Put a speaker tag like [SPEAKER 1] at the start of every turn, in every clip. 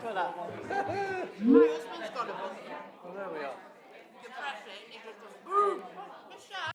[SPEAKER 1] Kolla.
[SPEAKER 2] Nej, jag är småskalig.
[SPEAKER 1] Och nu är jag.
[SPEAKER 2] Jag pressar, Niklas går. Jag kör.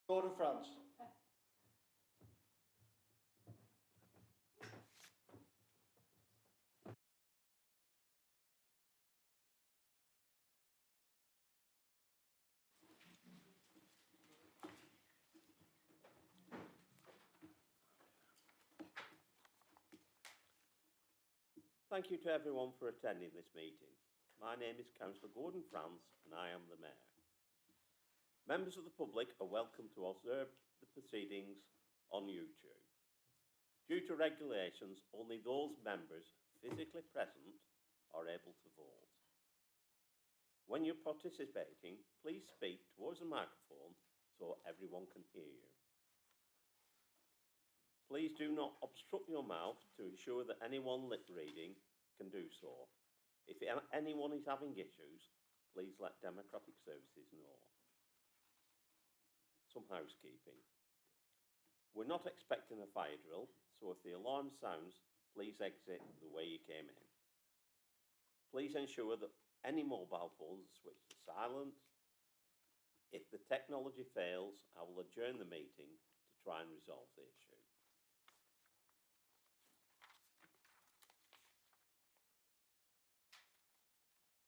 [SPEAKER 1] Gordon France.
[SPEAKER 3] Thank you to everyone for attending this meeting. My name is Councillor Gordon France and I am the Mayor. Members of the public are welcome to observe the proceedings on YouTube. Due to regulations, only those members physically present are able to vote. When you're participating, please speak towards the microphone so everyone can hear you. Please do not obstruct your mouth to ensure that anyone lip reading can do so. If anyone is having issues, please let Democratic Services know. Some housekeeping. We're not expecting a fire drill, so if the alarm sounds, please exit the way you came in. Please ensure that any mobile phones are switched to silent. If the technology fails, I will adjourn the meeting to try and resolve the issue.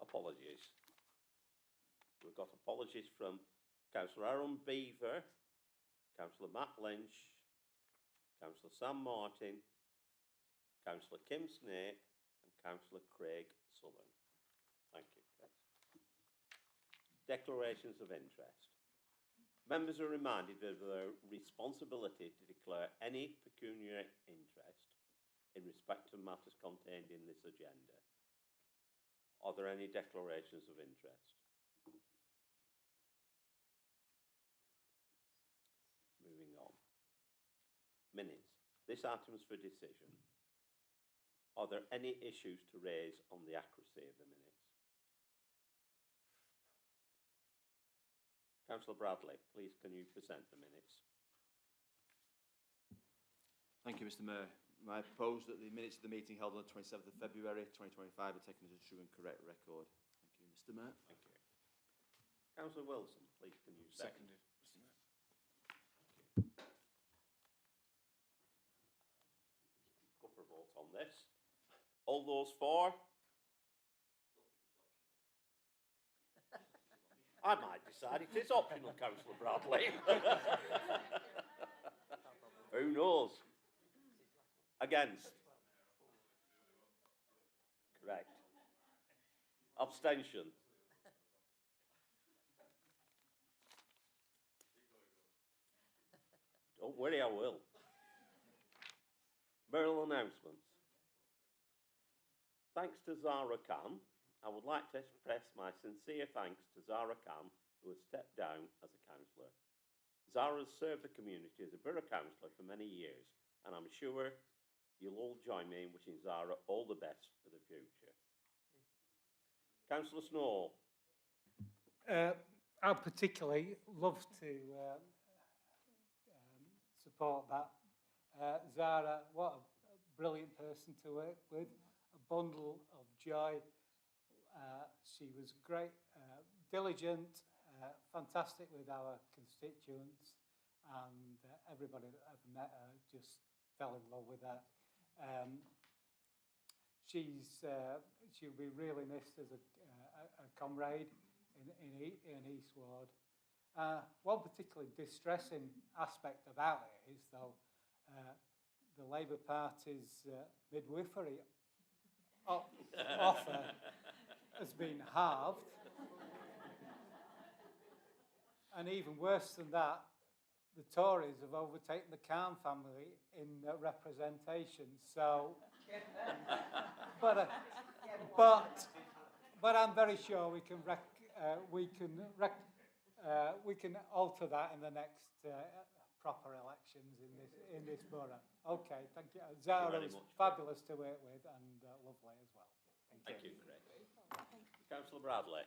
[SPEAKER 3] Apologies. We've got apologies from Councillor Aaron Beaver, Councillor Matt Lynch, Councillor Sam Martin, Councillor Kim Snape and Councillor Craig Southern. Thank you, Chris. Declarations of interest. Members are reminded of their responsibility to declare any pecuniary interest in respect to matters contained in this agenda. Are there any declarations of interest? Moving on. Minutes. This item is for decision. Are there any issues to raise on the accuracy of the minutes? Councillor Bradley, please can you present the minutes?
[SPEAKER 4] Thank you, Mr. Mayor. I propose that the minutes of the meeting held on the 27th of February 2025 are taken as a true and correct record. Thank you, Mr. Mayor.
[SPEAKER 3] Thank you. Councillor Wilson, please can you second?
[SPEAKER 5] Seconded, Mr. Mayor.
[SPEAKER 3] Go for a vote on this. All those for? I might decide it is optional, Councillor Bradley. Who knows? Against? Correct. Abstention? Don't worry, I will. Mayoral announcements. Thanks to Zara Khan, I would like to express my sincere thanks to Zara Khan, who has stepped down as a councillor. Zara has served the community as a borough councillor for many years, and I'm sure you'll all join me in wishing Zara all the best for the future. Councillor Snow.
[SPEAKER 6] I particularly love to support that. Zara, what a brilliant person to work with, a bundle of joy. She was great, diligent, fantastic with our constituents, and everybody that ever met her just fell in love with her. She'll be really missed as a comrade in East Ward. One particularly distressing aspect about it is, though, the Labour Party's midwifery offer has been halved. And even worse than that, the Tories have overtaken the Khan family in representation. So, but I'm very sure we can alter that in the next proper elections in this borough. Okay, thank you. Zara was fabulous to work with and lovely as well.
[SPEAKER 3] Thank you, Craig. Councillor Bradley.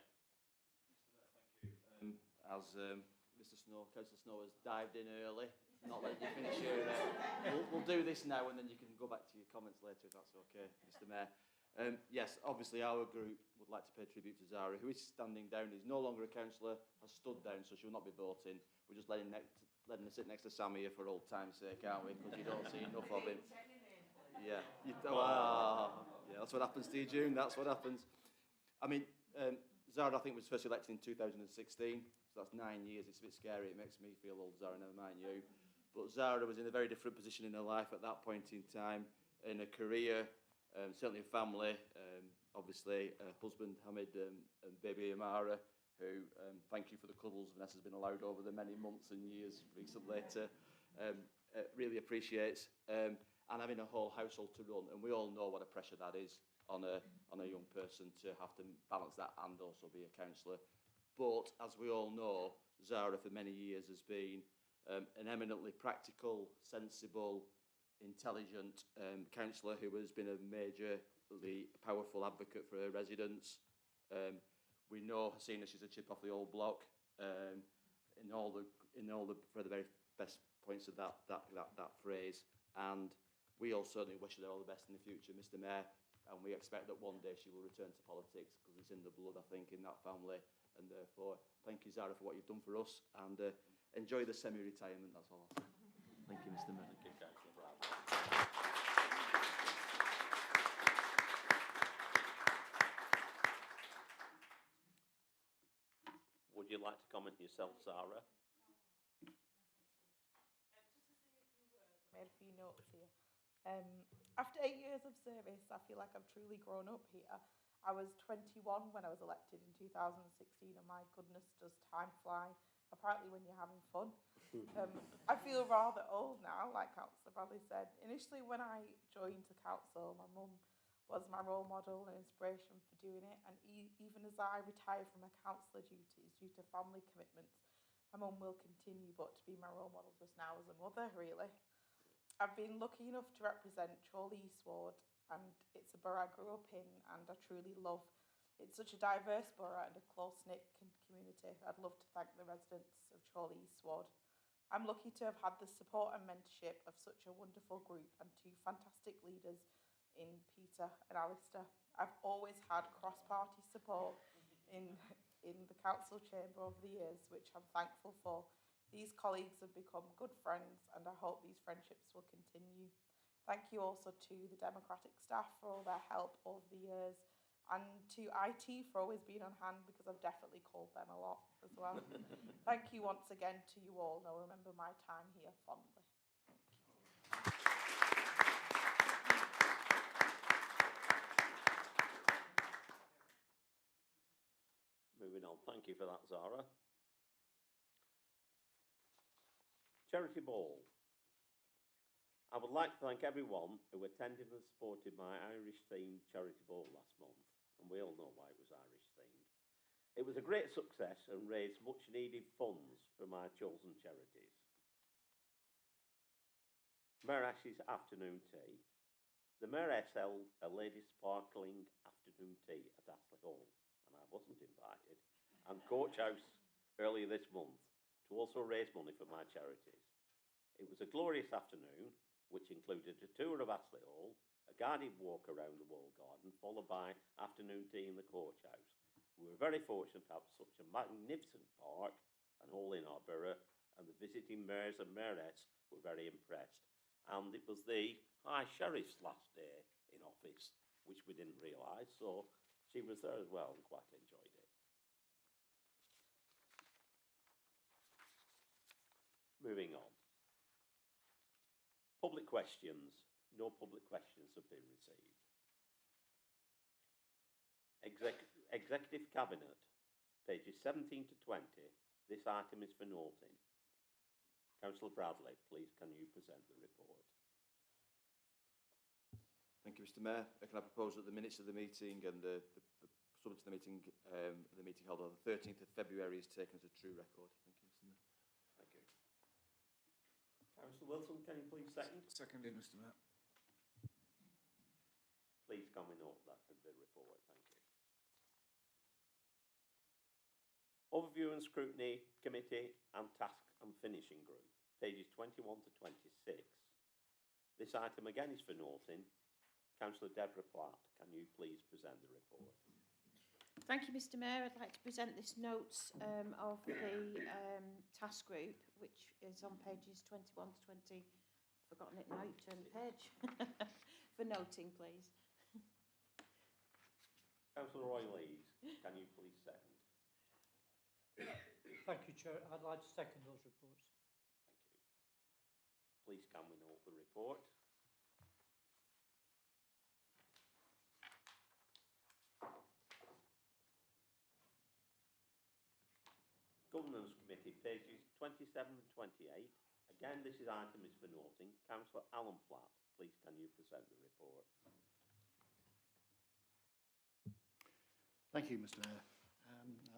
[SPEAKER 4] Thank you. As Councillor Snow has dived in early, not letting you finish your... we'll do this now and then you can go back to your comments later if that's okay, Mr. Mayor. Yes, obviously our group would like to pay tribute to Zara, who is standing down. He's no longer a councillor, has stood down, so she will not be voting. We're just letting letting us sit next to Sam here for old time's sake, aren't we? Because you don't see enough of him. Yeah, yeah, that's what happens to you, June. That's what happens. I mean, Zara, I think, was first elected in 2016, so that's 9 years. It's a bit scary. It makes me feel old, Zara, never mind you. But Zara was in a very different position in her life at that point in time, in her career, certainly a family, obviously a husband, Hamid, and baby Amara, who, thank you for the cuddles Vanessa's been allowed over the many months and years recently to really appreciates. And having a whole household to run, and we all know what a pressure that is on a young person to have to balance that and also be a counsellor. But as we all know, Zara for many years has been an eminently practical, sensible, intelligent counsellor who has been a majorly powerful advocate for her residents. We know Hasina, she's a chip off the old block in all the for the very best points of that phrase. And we all certainly wish her all the best in the future, Mr. Mayor, and we expect that one day she will return to politics because it's in the blood, I think, in that family. And therefore, thank you, Zara, for what you've done for us, and enjoy the semi-retirement, that's all I'll say. Thank you, Mr. Mayor.
[SPEAKER 3] Thank you, Councillor Bradley. Would you like to comment yourself, Zara?
[SPEAKER 2] Made a few notes here. After 8 years of service, I feel like I've truly grown up here. I was 21 when I was elected in 2016, and my goodness, does time fly, apparently when you're having fun. I feel rather old now, like Councillor Bradley said. Initially, when I joined the council, my mum was my role model and inspiration for doing it, and even as I retire from my councillor duties due to family commitments, my mum will continue but to be my role model just now as a mother, really. I've been lucky enough to represent Chorley East Ward, and it's a borough I grew up in and I truly love. It's such a diverse borough and a close-knit community. I'd love to thank the residents of Chorley East Ward. I'm lucky to have had the support and mentorship of such a wonderful group and two fantastic leaders in Peter and Alistair. I've always had cross-party support in the council chamber over the years, which I'm thankful for. These colleagues have become good friends, and I hope these friendships will continue. Thank you also to the Democratic staff for all their help over the years, and to IT for always being on hand, because I've definitely called them a lot as well. Thank you once again to you all, and I'll remember my time here fondly.
[SPEAKER 3] Moving on, thank you for that, Zara. Charity Ball. I would like to thank everyone who attended and supported my Irish-themed charity ball last month, and we all know why it was Irish-themed. It was a great success and raised much-needed funds for my chosen charities. Mayor Ash's afternoon tea. The Mayoress held a ladies' sparkling afternoon tea at Astley Hall, and I wasn't invited, and Coach House earlier this month to also raise money for my charities. It was a glorious afternoon, which included a tour of Astley Hall, a guided walk around the wall garden, followed by afternoon tea in the Coach House. We were very fortunate to have such a magnificent park and hall in our borough, and the visiting mayors and mayoress were very impressed. And it was the High Sheriff's last day in office, which we didn't realise, so she was there as well and quite enjoyed it. Moving on. Public questions. No public questions have been received. Executive Cabinet, pages 17 to 20. This item is for noting. Councillor Bradley, please can you present the report?
[SPEAKER 4] Thank you, Mr. Mayor. Can I propose that the minutes of the meeting and the subject of the meeting held on the 13th of February is taken as a true record. Thank you, Mr. Mayor.
[SPEAKER 3] Thank you. Councillor Wilson, can you please second?
[SPEAKER 1] Seconded, Mr. Mayor.
[SPEAKER 3] Please can we note that in the report? Thank you. Overview and Scrutiny Committee and Task and Finishing Group, pages 21 to 26. This item again is for noting. Councillor Deborah Platt, can you please present the report?
[SPEAKER 1] Thank you, Mr Mayor. I'd like to present this notes of the task group, which is on pages 21 to 20. Forgotten it now, you turn the page. For noting, please.
[SPEAKER 3] Councillor Roy Lees, can you please second?
[SPEAKER 5] Thank you, Chair. I'd like to second those reports.
[SPEAKER 3] Thank you. Please can we note the report? Governance Committee, pages 27 and 28. Again, this item is for noting. Councillor Alan Platt, please can you present the report?
[SPEAKER 7] Thank you, Mr Mayor.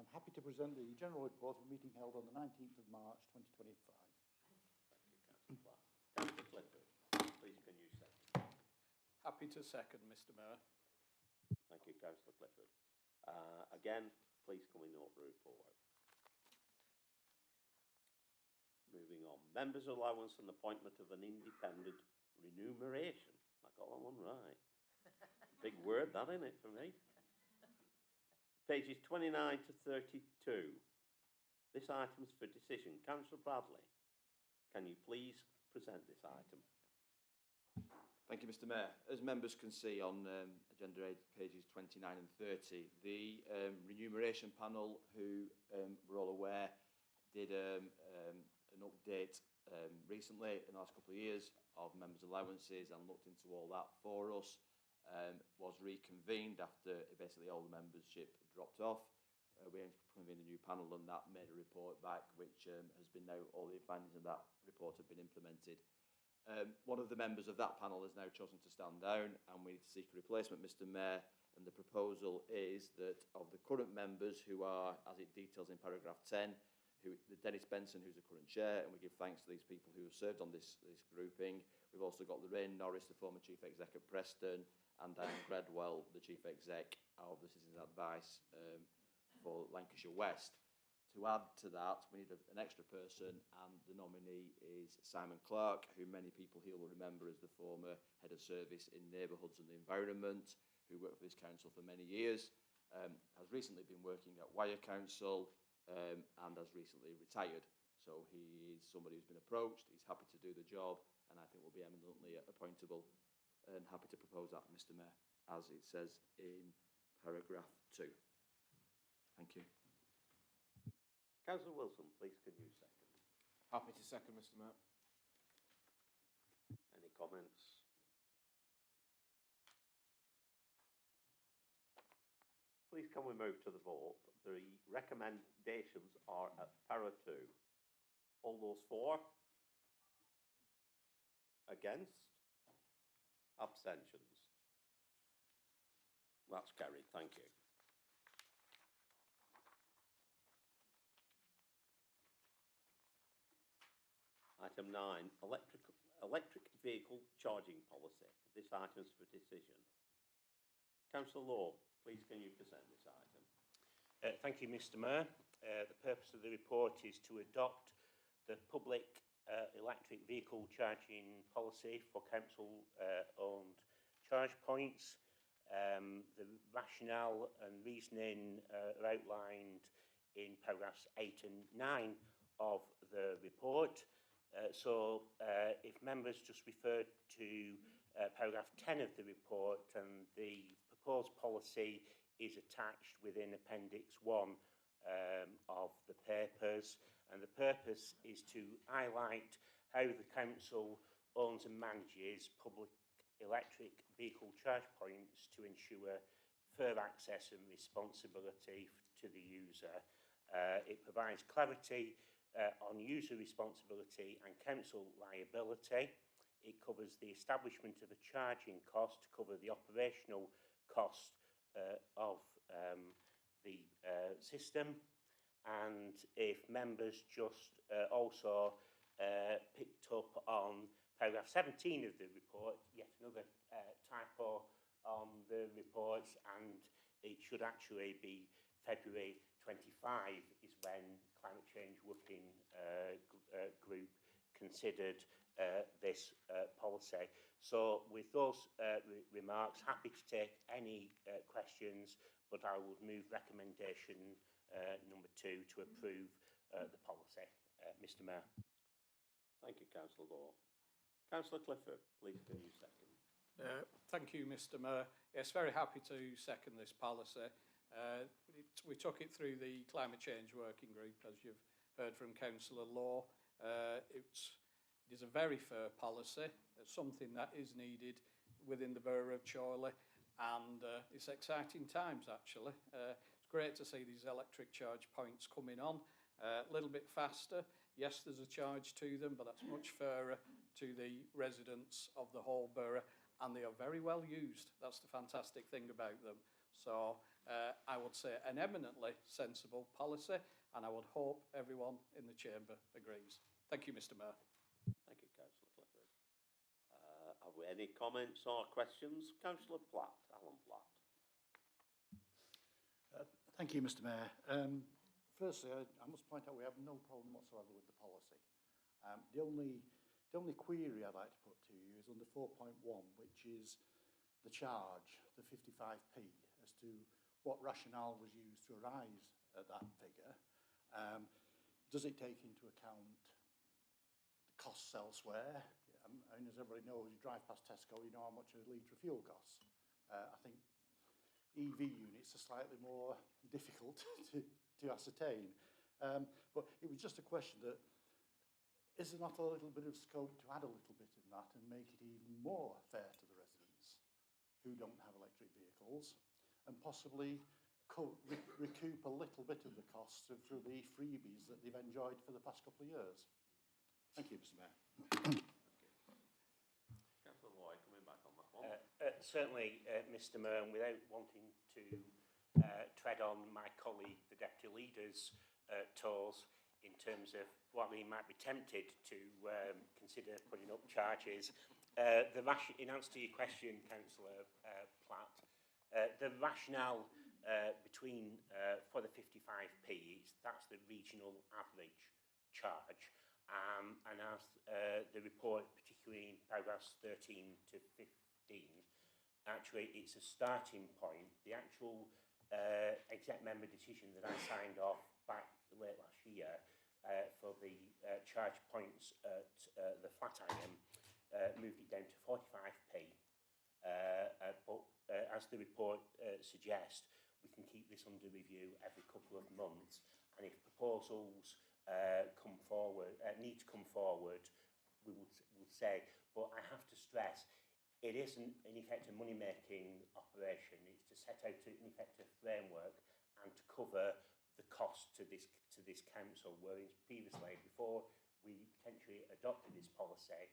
[SPEAKER 7] I'm happy to present the general report of a meeting held on the 19th of March 2025.
[SPEAKER 3] Thank you, Councillor Platt. Councillor Clifford, please can you second?
[SPEAKER 8] Happy to second, Mr Mayor.
[SPEAKER 3] Thank you, Councillor Clifford. Again, please can we note the report? Moving on. Members' allowance and appointment of an independent remuneration. I got that one right. Big word, that, isn't it, for me? Pages 29 to 32. This item's for decision. Councillor Bradley, can you please present this item?
[SPEAKER 4] Thank you, Mr Mayor. As members can see on agenda pages 29 and 30, the remuneration panel, who we're all aware, did an update recently in the last couple of years of members' allowances and looked into all that for us. Was reconvened after basically all the membership dropped off. We convened a new panel and that made a report back, which has been now, all the findings of that report have been implemented. One of the members of that panel has now chosen to stand down and we need to seek a replacement, Mr Mayor, and the proposal is that of the current members, who are, as it details in paragraph 10, Dennis Benson, who's the current chair, and we give thanks to these people who have served on this grouping. We've also got Lorraine Norris, the former chief exec of Preston, and Diane Gredwell, the chief exec of the Citizens Advice for Lancashire West. To add to that, we need an extra person, and the nominee is Simon Clark, who many people here will remember as the former head of service in neighbourhoods and the environment, who worked for this council for many years, has recently been working at Wyre Council, and has recently retired. So he is somebody who's been approached, he's happy to do the job, and I think will be eminently appointable, and happy to propose that, Mr Mayor, as it says in paragraph 2. Thank you.
[SPEAKER 3] Councillor Wilson, please can you second?
[SPEAKER 8] Happy to second, Mr Mayor.
[SPEAKER 3] Any comments? Please can we move to the vote? The recommendations are at para 2. All those for? Against? Abstentions? That's carried, thank you. Item 9, electric vehicle charging policy. This item's for decision. Councillor Lowe, please can you present this item?
[SPEAKER 9] Thank you, Mr Mayor. The purpose of the report is to adopt the public electric vehicle charging policy for council-owned charge points. The rationale and reasoning are outlined in paragraphs 8 and 9 of the report. If members just refer to paragraph 10 of the report, and the proposed policy is attached within Appendix 1 of the papers, and the purpose is to highlight how the council owns and manages public electric vehicle charge points to ensure fair access and responsibility to the user. It provides clarity on user responsibility and council liability. It covers the establishment of a charging cost to cover the operational cost of the system, and if members just also picked up on paragraph 17 of the report, yet another typo on the report, and it should actually be February 25 is when Climate Change Working Group considered this policy. So with those remarks, happy to take any questions but I would move recommendation number 2 to approve the policy. Mr Mayor.
[SPEAKER 3] Thank you, Councillor Law. Councillor Clifford, please can you second?
[SPEAKER 8] Thank you, Mr Mayor. Yes, very happy to second this policy. We took it through the Climate Change Working Group, as you've heard from Councillor Law. It is a very fair policy, something that is needed within the borough of Chorley, and it's exciting times actually. It's great to see these electric charge points coming on a little bit faster. Yes, there's a charge to them, but that's much fairer to the residents of the whole borough, and they are very well used. That's the fantastic thing about them. So I would say an eminently sensible policy, and I would hope everyone in the chamber agrees. Thank you, Mr Mayor.
[SPEAKER 3] Thank you, Councillor Clifford. Have we any comments or questions? Councillor Platt, Alan Platt.
[SPEAKER 7] Thank you, Mr Mayor. Firstly, I must point out we have no problem whatsoever with the policy. The only query I'd like to put to you is under 4.1, which is the charge, the 55p, as to what rationale was used to arrive at that figure. Does it take into account the costs elsewhere? And as everybody knows, you drive past Tesco, you know how much a litre of fuel costs. I think EV units are slightly more difficult to ascertain. But it was just a question that, is there not a little bit of scope to add a little bit in that and make it even more fair to the residents who don't have electric vehicles, and possibly recoup a little bit of the costs through the freebies that they've enjoyed for the past couple of years? Thank you, Mr Mayor.
[SPEAKER 3] Councillor Lloyd, coming back on that one.
[SPEAKER 9] Certainly, Mr Mayor, and without wanting to tread on my colleague, the Deputy Leader's toes, in terms of what we might be tempted to consider putting up charges. In answer to your question, Councillor Platt, the rationale between for the 55p, that's the regional average charge, and as the report, particularly in paragraphs 13 to 15, actually it's a starting point. The actual exec member decision that I signed off back late last year for the charge points at the Flatiron moved it down to 45p, but as the report suggests, we can keep this under review every couple of months, and if proposals come forward, need to come forward, we will say. But I have to stress, it isn't in effect a money-making operation. It's to set out in effect a framework and to cover the cost to this council, whereas previously, before we potentially adopted this policy,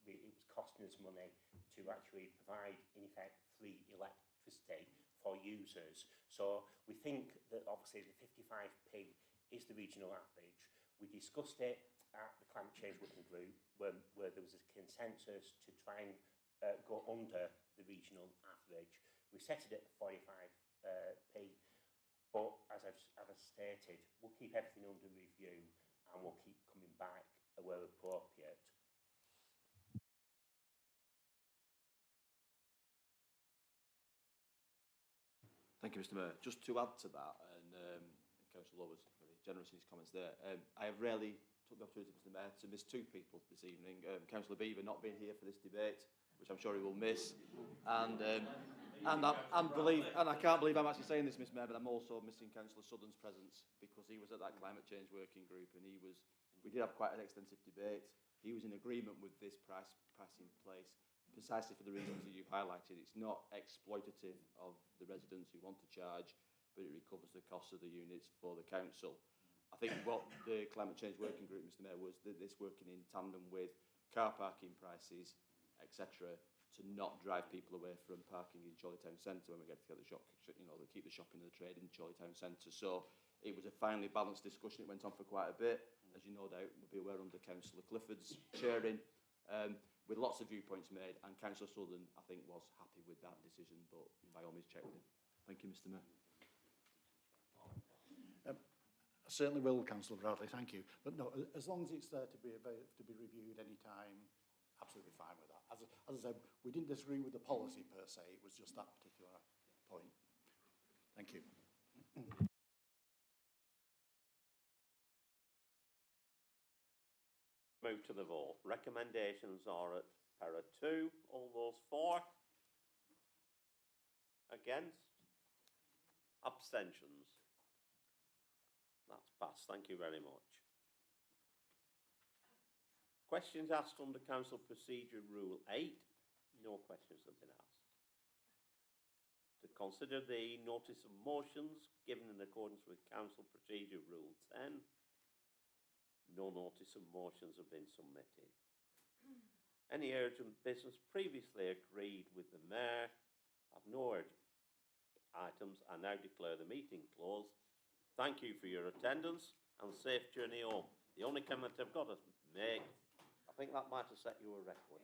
[SPEAKER 9] it was costing us money to actually provide, in effect, free electricity for users. So we think that obviously the 55p is the regional average. We discussed it at the Climate Change Working Group where there was a consensus to try and go under the regional average. We set it at 45p, but as I've stated, we'll keep everything under review and we'll keep coming back where appropriate.
[SPEAKER 4] Thank you, Mr Mayor. Just to add to that, and Councillor Law was very generous in his comments there, I have rarely took the opportunity, Mr Mayor, to miss two people this evening. Councillor Beaver not being here for this debate, which I'm sure he will miss, and I can't believe I'm actually saying this, Mr Mayor, but I'm also missing Councillor Southern's presence, because he was at that Climate Change Working Group, and we did have quite an extensive debate. He was in agreement with this pricing place, precisely for the reasons that you've highlighted. It's not exploitative of the residents who want to charge, but it recovers the cost of the units for the council. I think what the Climate Change Working Group, Mr Mayor, was that this working in tandem with car parking prices, etc., to not drive people away from parking in Chorley Town Centre when we get to the shop, they keep the shopping and the trade in Chorley Town Centre. So it was a finely balanced discussion. It went on for quite a bit, as you no doubt will be aware, under Councillor Clifford's chairing, with lots of viewpoints made, and Councillor Southern, I think, was happy with that decision, but by all means check with him. Thank you, Mr Mayor.
[SPEAKER 7] I certainly will, Councillor Bradley, thank you. But no, as long as it's there to be reviewed any time, absolutely fine with that. As I said, we didn't disagree with the policy per se, it was just that particular point. Thank you.
[SPEAKER 3] Move to the vote. Recommendations are at para 2. All those for? Against? Abstentions? That's passed. Thank you very much. Questions asked under Council Procedure Rule 8? No questions have been asked. To consider the notice of motions given in accordance with Council Procedure Rule 10. No notice of motions have been submitted. Any urgent business previously agreed with the Mayor? I've no urgent items. I now declare the meeting closed. Thank you for your attendance and safe journey home. The only comment I've got to make, I think that might have set you a record.